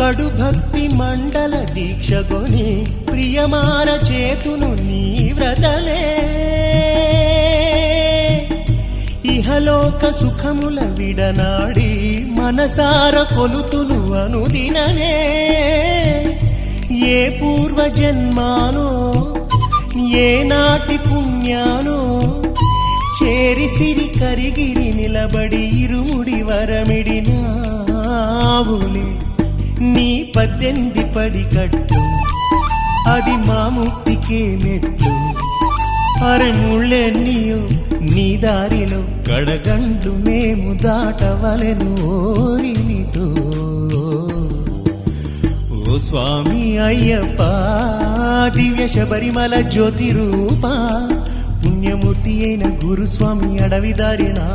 కడు భక్తి మండల దీక్షగొని ప్రియమార చేతును నీ వ్రతలే ఇహలోక సుఖముల విడనాడి మనసార కొలుతును అనుదిననే ఏ పూర్వ జన్మానో ఏ నాటి పుణ్యానో చేరి సిరి కరిగిరి నిలబడి ఇరుముడి వరమిడినావులే నీ 18 పడి కట్టు అది మా ముక్తికే మెట్టు అరె ముళ్ళెన్నీయో నీ దారిలో కడగండ్లు మేము దాటవలెను ఓరిమితో ఓ స్వామి అయ్యప్ప దివ్య శబరిమల జ్యోతి రూప పుణ్యమూర్తి అయిన గురుస్వామి అడవిదారినా